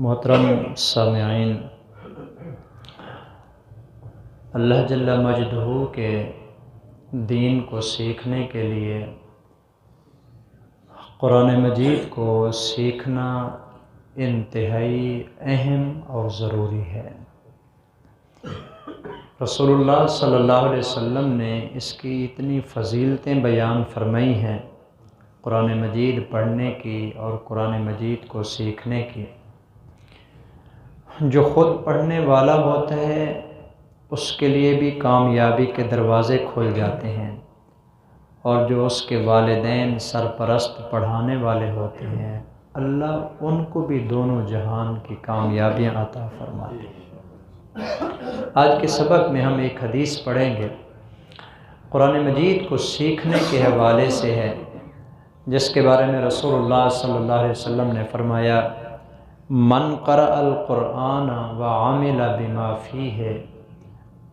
محترم سامعین، اللہ جل مجدہ کے دین کو سیکھنے کے لیے قرآن مجید کو سیکھنا انتہائی اہم اور ضروری ہے۔ رسول اللہ صلی اللہ علیہ وسلم نے اس کی اتنی فضیلتیں بیان فرمائی ہیں قرآن مجید پڑھنے کی اور قرآن مجید کو سیکھنے کی۔ جو خود پڑھنے والا ہوتا ہے اس کے لیے بھی کامیابی کے دروازے کھل جاتے ہیں، اور جو اس کے والدین سرپرست پڑھانے والے ہوتے ہیں اللہ ان کو بھی دونوں جہان کی کامیابیاں عطا فرماتے ہیں۔ آج کے سبق میں ہم ایک حدیث پڑھیں گے، قرآن مجید کو سیکھنے کے حوالے سے ہے، جس کے بارے میں رسول اللہ صلی اللہ علیہ وسلم نے فرمایا من قرأ القرآن وعمل بما فیہ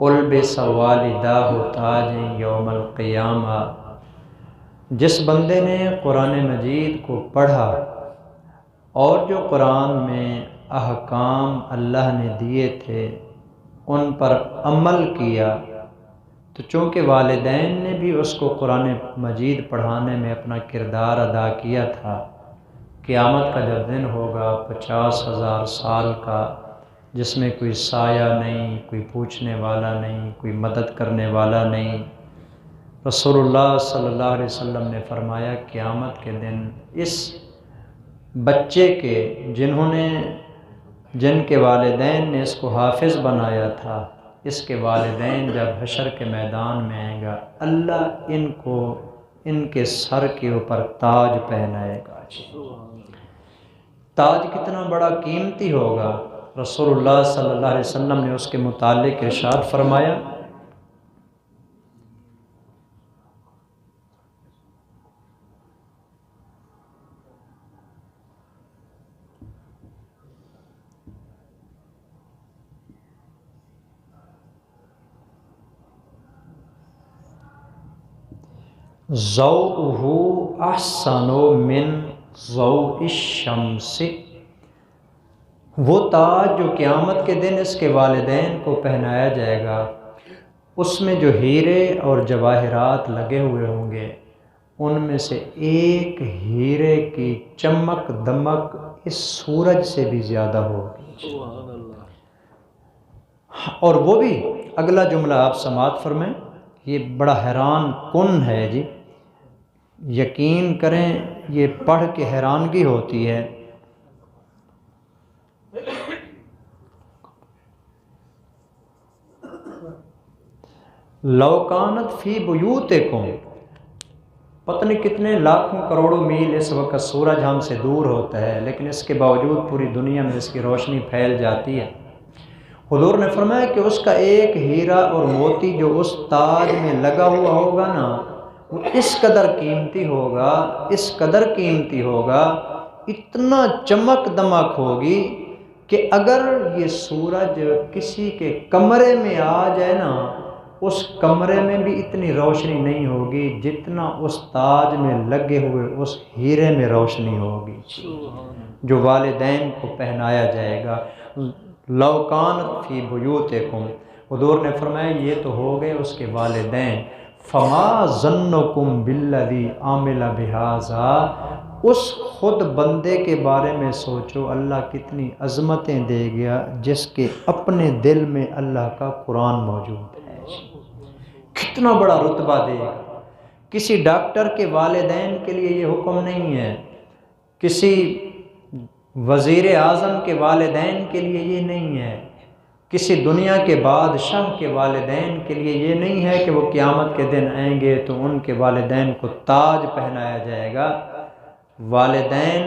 البس والداہ تاج یوم القیامہ۔ جس بندے نے قرآن مجید کو پڑھا اور جو قرآن میں احکام اللہ نے دیے تھے ان پر عمل کیا، تو چونکہ والدین نے بھی اس کو قرآن مجید پڑھانے میں اپنا کردار ادا کیا تھا، قیامت کا جب دن ہوگا 50,000 سال کا، جس میں کوئی سایہ نہیں، کوئی پوچھنے والا نہیں، کوئی مدد کرنے والا نہیں، رسول اللہ صلی اللہ علیہ وسلم نے فرمایا قیامت کے دن اس بچے کے جن کے والدین نے اس کو حافظ بنایا تھا، اس کے والدین جب حشر کے میدان میں آئیں گا، اللہ ان کو ان کے سر کے اوپر تاج پہنائے گا۔ تاج کتنا بڑا قیمتی ہوگا، رسول اللہ صلی اللہ علیہ وسلم نے اس کے متعلق ارشاد فرمایا ضوءہ احسن من ضوء الشمس۔ وہ تاج جو قیامت کے دن اس کے والدین کو پہنایا جائے گا، اس میں جو ہیرے اور جواہرات لگے ہوئے ہوں گے، ان میں سے ایک ہیرے کی چمک دمک اس سورج سے بھی زیادہ ہوگی۔ اور وہ بھی اگلا جملہ آپ سماعت فرمائیں، یہ بڑا حیران کن ہے جی، یقین کریں یہ پڑھ کے حیرانگی ہوتی ہے۔ لو کانت فی بیوتکم، پتہ نہیں کتنے لاکھوں کروڑوں میل اس وقت سورج ہم سے دور ہوتا ہے، لیکن اس کے باوجود پوری دنیا میں اس کی روشنی پھیل جاتی ہے۔ حضور نے فرمایا کہ اس کا ایک ہیرا اور موتی جو اس تاج میں لگا ہوا ہوگا نا، وہ اس قدر قیمتی ہوگا، اس قدر قیمتی ہوگا، اتنا چمک دمک ہوگی کہ اگر یہ سورج کسی کے کمرے میں آ جائے نا، اس کمرے میں بھی اتنی روشنی نہیں ہوگی جتنا اس تاج میں لگے ہوئے اس ہیرے میں روشنی ہوگی جو والدین کو پہنایا جائے گا۔ لو کانت فی بیوتکم، حضور نے فرمایا یہ تو ہو گئے اس کے والدین، فما ظنکم بالذی عمل بہذا، اس خود بندے کے بارے میں سوچو اللہ کتنی عظمتیں دے گیا جس کے اپنے دل میں اللہ کا قرآن موجود ہے، کتنا بڑا رتبہ دے گا۔ کسی ڈاکٹر کے والدین کے لیے یہ حکم نہیں ہے، کسی وزیر اعظم کے والدین کے لیے یہ نہیں ہے، کسی دنیا کے بادشاہ کے والدین کے لیے یہ نہیں ہے کہ وہ قیامت کے دن آئیں گے تو ان کے والدین کو تاج پہنایا جائے گا۔ والدین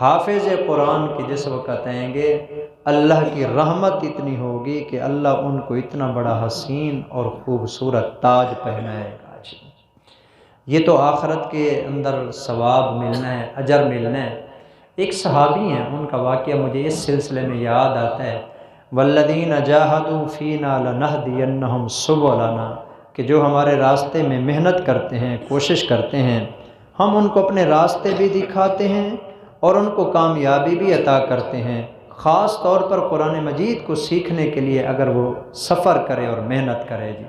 حافظ قرآن کے جس وقت آئیں گے، اللہ کی رحمت اتنی ہوگی کہ اللہ ان کو اتنا بڑا حسین اور خوبصورت تاج پہنائے گا۔ یہ تو آخرت کے اندر ثواب ملنا ہے، اجر ملنا ہے۔ ایک صحابی ہیں، ان کا واقعہ مجھے اس سلسلے میں یاد آتا ہے، والذین جاہدوا فینا لنہدینہم سبلنا، کہ جو ہمارے راستے میں محنت کرتے ہیں، کوشش کرتے ہیں، ہم ان کو اپنے راستے بھی دکھاتے ہیں اور ان کو کامیابی بھی عطا کرتے ہیں۔ خاص طور پر قرآن مجید کو سیکھنے کے لیے اگر وہ سفر کرے اور محنت کرے جی۔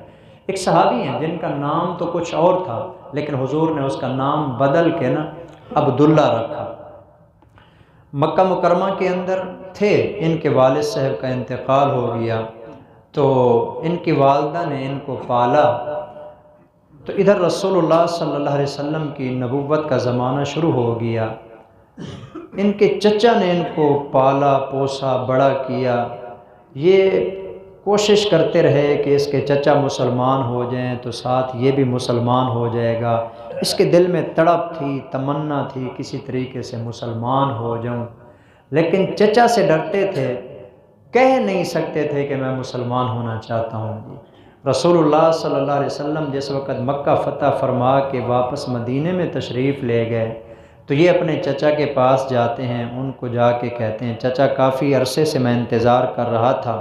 ایک صحابی ہیں جن کا نام تو کچھ اور تھا، لیکن حضور نے اس کا نام بدل کے نا عبداللہ رکھا۔ مکہ مکرمہ کے اندر تھے، ان کے والد صاحب کا انتقال ہو گیا تو ان کی والدہ نے ان کو پالا، تو ادھر رسول اللہ صلی اللہ علیہ وسلم کی نبوت کا زمانہ شروع ہو گیا۔ ان کے چچا نے ان کو پالا پوسا بڑا کیا، یہ کوشش کرتے رہے کہ اس کے چچا مسلمان ہو جائیں تو ساتھ یہ بھی مسلمان ہو جائے گا۔ اس کے دل میں تڑپ تھی، تمنا تھی کسی طریقے سے مسلمان ہو جاؤں، لیکن چچا سے ڈرتے تھے، کہہ نہیں سکتے تھے کہ میں مسلمان ہونا چاہتا ہوں۔ رسول اللہ صلی اللہ علیہ وسلم جس وقت مکہ فتح فرما کے واپس مدینے میں تشریف لے گئے تو یہ اپنے چچا کے پاس جاتے ہیں، ان کو جا کے کہتے ہیں چچا کافی عرصے سے میں انتظار کر رہا تھا،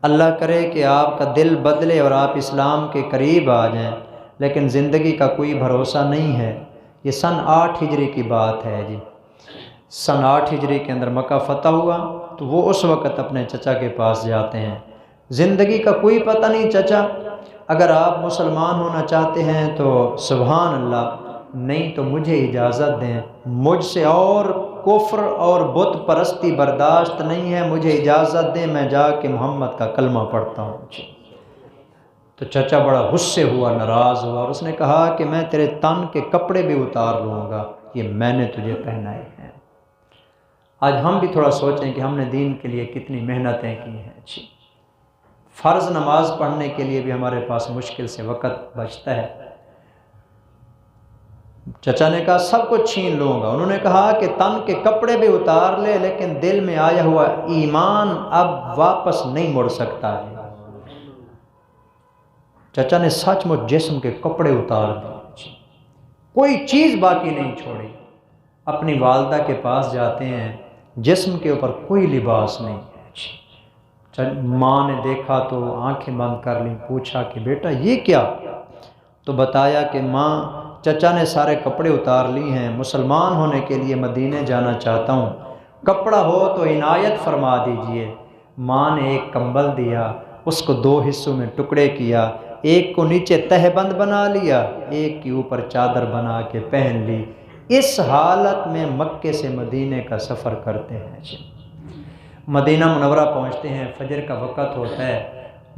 اللہ کرے کہ آپ کا دل بدلے اور آپ اسلام کے قریب آ جائیں، لیکن زندگی کا کوئی بھروسہ نہیں ہے۔ یہ سن 8 ہجری کی بات ہے جی، سن 8 ہجری کے اندر مکہ فتح ہوا تو وہ اس وقت اپنے چچا کے پاس جاتے ہیں، زندگی کا کوئی پتہ نہیں چچا، اگر آپ مسلمان ہونا چاہتے ہیں تو سبحان اللہ، نہیں تو مجھے اجازت دیں، مجھ سے اور کفر اور بت پرستی برداشت نہیں ہے، مجھے اجازت دیں میں جا کے محمد کا کلمہ پڑھتا ہوں۔ تو چچا بڑا غصے ہوا، ناراض ہوا، اور اس نے کہا کہ میں تیرے تن کے کپڑے بھی اتار لوں گا، یہ میں نے تجھے پہنائے ہیں۔ آج ہم بھی تھوڑا سوچیں کہ ہم نے دین کے لیے کتنی محنتیں کی ہیں۔ اچھی فرض نماز پڑھنے کے لیے بھی ہمارے پاس مشکل سے وقت بچتا ہے۔ چچا نے کہا سب کچھ چھین لوں گا، انہوں نے کہا کہ تن کے کپڑے بھی اتار لے، لیکن دل میں آیا ہوا ایمان اب واپس نہیں مڑ سکتا ہے۔ چچا نے سچ مچ جسم کے کپڑے اتار دیے، کوئی چیز باقی نہیں چھوڑی، اپنی والدہ کے پاس جاتے ہیں، جسم کے اوپر کوئی لباس نہیں ہے۔ ماں نے دیکھا تو آنکھیں بند کر لیں، پوچھا کہ بیٹا یہ کیا؟ تو بتایا کہ ماں چچا نے سارے کپڑے اتار لی ہیں، مسلمان ہونے کے لیے مدینے جانا چاہتا ہوں، کپڑا ہو تو عنایت فرما دیجئے۔ ماں نے ایک کمبل دیا، اس کو 2 حصوں میں ٹکڑے کیا، ایک کو نیچے تہہ بند بنا لیا، ایک کے اوپر چادر بنا کے پہن لی۔ اس حالت میں مکے سے مدینے کا سفر کرتے ہیں۔ مدینہ منورہ پہنچتے ہیں، فجر کا وقت ہوتا ہے،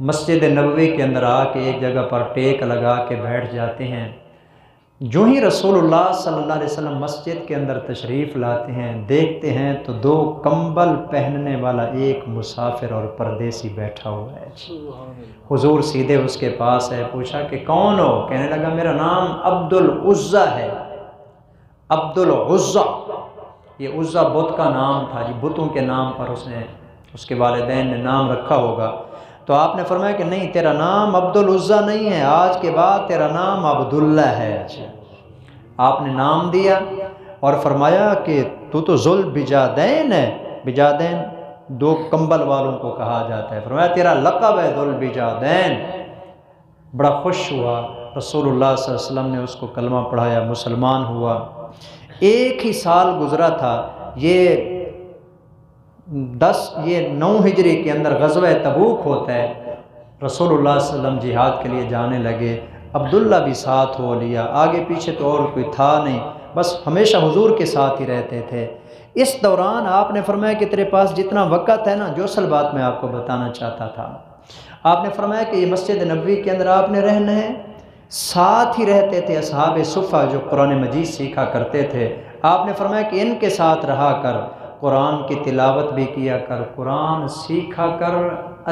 مسجد نبوی کے اندر آ کے ایک جگہ پر ٹیک لگا کے بیٹھ جاتے ہیں۔ جو ہی رسول اللہ صلی اللہ علیہ وسلم مسجد کے اندر تشریف لاتے ہیں، دیکھتے ہیں تو 2 کمبل پہننے والا ایک مسافر اور پردیسی بیٹھا ہوا ہے۔ حضور سیدھے اس کے پاس ہے، پوچھا کہ کون ہو؟ کہنے لگا میرا نام عبدالعزیٰ ہے۔ عبدالعزیٰ، یہ عزیٰ بت کا نام تھا جی، بتوں کے نام پر اس کے والدین نے نام رکھا ہوگا۔ تو آپ نے فرمایا کہ نہیں، تیرا نام عبدالعزیٰ نہیں ہے، آج کے بعد تیرا نام عبداللہ ہے۔ آپ نے نام دیا اور فرمایا کہ تو ذو البجادین ہے، بجادین 2 کمبل والوں کو کہا جاتا ہے، فرمایا تیرا لقب ہے ذو البجادین۔ بڑا خوش ہوا، رسول اللہ صلی اللہ علیہ وسلم نے اس کو کلمہ پڑھایا، مسلمان ہوا۔ ایک ہی سال گزرا تھا، یہ 9 ہجری کے اندر غزوہ تبوک ہوتا ہے، رسول اللہ صلی اللہ علیہ وسلم جہاد کے لیے جانے لگے، عبداللہ بھی ساتھ ہو لیا، آگے پیچھے تو اور کوئی تھا نہیں، بس ہمیشہ حضور کے ساتھ ہی رہتے تھے۔ اس دوران آپ نے فرمایا کہ تیرے پاس جتنا وقت ہے نا، جو اصل بات میں آپ کو بتانا چاہتا تھا، آپ نے فرمایا کہ یہ مسجد نبوی کے اندر آپ نے رہنا ہے، ساتھ ہی رہتے تھے اصحاب صفہ جو قرآن مجید سیکھا کرتے تھے، آپ نے فرمایا کہ ان کے ساتھ رہا کر، قرآن کی تلاوت بھی کیا کر، قرآن سیکھا کر،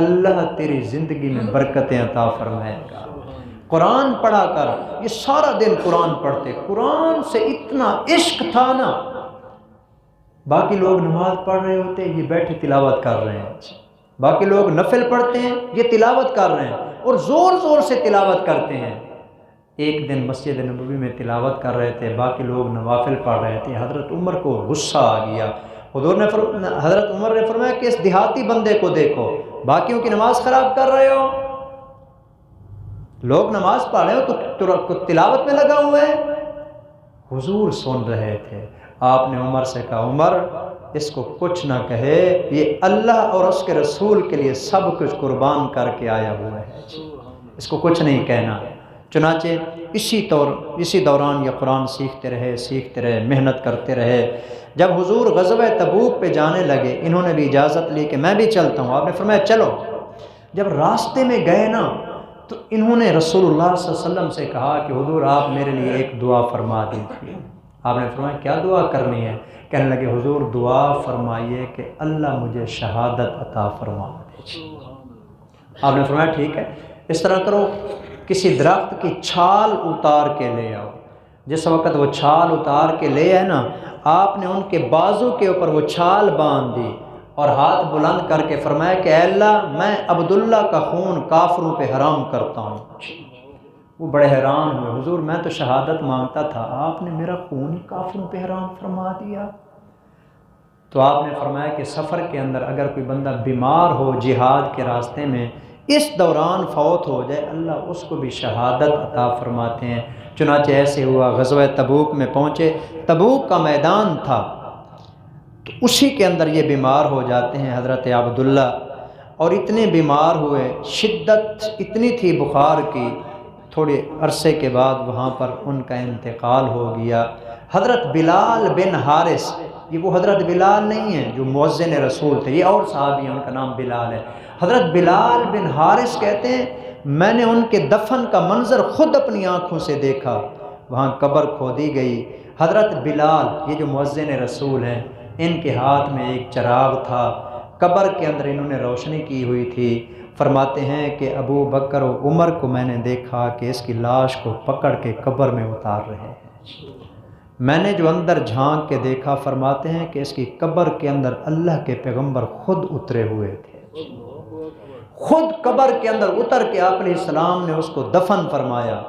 اللہ تیری زندگی میں برکتیں عطا فرمائے گا۔ قرآن پڑھا کر، یہ سارا دن قرآن پڑھتے، قرآن سے اتنا عشق تھا نا، باقی لوگ نماز پڑھ رہے ہوتے، یہ بیٹھے تلاوت کر رہے ہیں، باقی لوگ نفل پڑھتے ہیں، یہ تلاوت کر رہے ہیں اور زور زور سے تلاوت کرتے ہیں۔ ایک دن مسجد نبوی میں تلاوت کر رہے تھے، باقی لوگ نوافل پڑھ رہے تھے، حضرت عمر کو غصہ آ گیا، حضرت عمر نے فرمایا کہ اس دیہاتی بندے کو دیکھو، باقیوں کی نماز خراب کر رہے ہو، لوگ نماز پڑھ رہے ہو تو تلاوت میں لگا ہوا ہے۔ حضور سن رہے تھے، آپ نے عمر سے کہا عمر اس کو کچھ نہ کہے، یہ اللہ اور اس کے رسول کے لیے سب کچھ قربان کر کے آیا ہوا ہے، اس کو کچھ نہیں کہنا۔ چنانچہ اسی دوران یہ قرآن سیکھتے رہے، محنت کرتے رہے۔ جب حضور غزوہ تبوک پہ جانے لگے، انہوں نے بھی اجازت لی کہ میں بھی چلتا ہوں، آپ نے فرمایا چلو۔ جب راستے میں گئے نا تو انہوں نے رسول اللہ صلی اللہ علیہ وسلم سے کہا کہ حضور آپ میرے لیے ایک دعا فرما دیجیے۔ آپ نے فرمایا کیا دعا کرنی ہے؟ کہنے لگے حضور دعا فرمائیے کہ اللہ مجھے شہادت عطا فرما دیجیے۔ آپ نے فرمایا ٹھیک ہے، اس طرح کرو، کسی درخت کی چھال اتار کے لے آؤ۔ جس وقت وہ چھال اتار کے لے آئے نا، آپ نے ان کے بازو کے اوپر وہ چھال باندھ دی اور ہاتھ بلند کر کے فرمایا کہ اے اللہ میں عبداللہ کا خون کافروں پہ حرام کرتا ہوں۔ وہ بڑے حیران ہوئے، حضور میں تو شہادت مانگتا تھا، آپ نے میرا خون کافروں پہ حرام فرما دیا۔ تو آپ نے فرمایا کہ سفر کے اندر اگر کوئی بندہ بیمار ہو جہاد کے راستے میں، اس دوران فوت ہو جائے، اللہ اس کو بھی شہادت عطا فرماتے ہیں۔ چنانچہ ایسے ہوا، غزوہ تبوک میں پہنچے، تبوک کا میدان تھا تو اسی کے اندر یہ بیمار ہو جاتے ہیں حضرت عبداللہ، اور اتنے بیمار ہوئے، شدت اتنی تھی بخار کی، تھوڑے عرصے کے بعد وہاں پر ان کا انتقال ہو گیا۔ حضرت بلال بن حارث، یہ وہ حضرت بلال نہیں ہیں جو مؤذن رسول تھے، یہ اور صحابی ہیں، ان کا نام بلال ہے۔ حضرت بلال بن حارث کہتے ہیں میں نے ان کے دفن کا منظر خود اپنی آنکھوں سے دیکھا، وہاں قبر کھودی گئی۔ حضرت بلال یہ جو مؤذن رسول ہیں، ان کے ہاتھ میں ایک چراغ تھا، قبر کے اندر انہوں نے روشنی کی ہوئی تھی۔ فرماتے ہیں کہ ابو بکر و عمر کو میں نے دیکھا کہ اس کی لاش کو پکڑ کے قبر میں اتار رہے ہیں۔ میں نے جو اندر جھانک کے دیکھا، فرماتے ہیں کہ اس کی قبر کے اندر اللہ کے پیغمبر خود اترے ہوئے تھے، خود قبر کے اندر اتر کے آپ علیہ السلام نے اس کو دفن فرمایا۔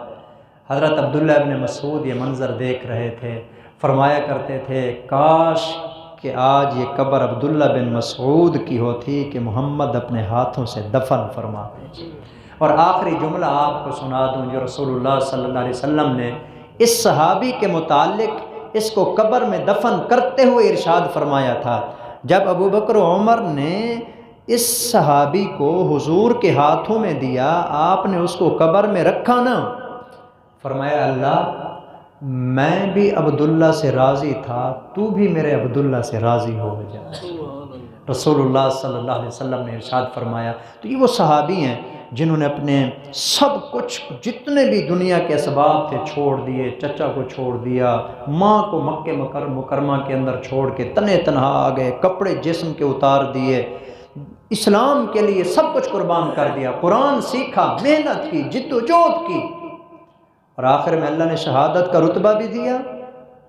حضرت عبداللہ ابن مسعود یہ منظر دیکھ رہے تھے، فرمایا کرتے تھے کاش کہ آج یہ قبر عبداللہ بن مسعود کی ہوتی کہ محمد اپنے ہاتھوں سے دفن فرماتے۔ اور آخری جملہ آپ کو سنا دوں جو رسول اللہ صلی اللہ علیہ وسلم نے اس صحابی کے متعلق اس کو قبر میں دفن کرتے ہوئے ارشاد فرمایا تھا۔ جب ابو بکر و عمر نے اس صحابی کو حضور کے ہاتھوں میں دیا، آپ نے اس کو قبر میں رکھا نا، فرمایا اللہ میں بھی عبداللہ سے راضی تھا، تو بھی میرے عبداللہ سے راضی ہو جا۔ رسول اللہ صلی اللہ علیہ وسلم نے ارشاد فرمایا۔ تو یہ وہ صحابی ہیں جنہوں نے اپنے سب کچھ، جتنے بھی دنیا کے اسباب تھے چھوڑ دیے، چچا کو چھوڑ دیا، ماں کو مکہ مکرمہ کے اندر چھوڑ کے تنے تنہا آ گئے، کپڑے جسم کے اتار دیے، اسلام کے لیے سب کچھ قربان کر دیا، قرآن سیکھا، محنت کی، جد و جہد کی، اور آخر میں اللہ نے شہادت کا رتبہ بھی دیا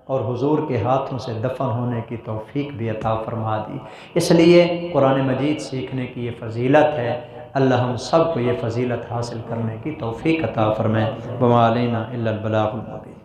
اور حضور کے ہاتھوں سے دفن ہونے کی توفیق بھی عطا فرما دی۔ اس لیے قرآن مجید سیکھنے کی یہ فضیلت ہے، اللہ ہم سب کو یہ فضیلت حاصل کرنے کی توفیق عطا فرمائے۔ وما علینا الا البلاغ المبین۔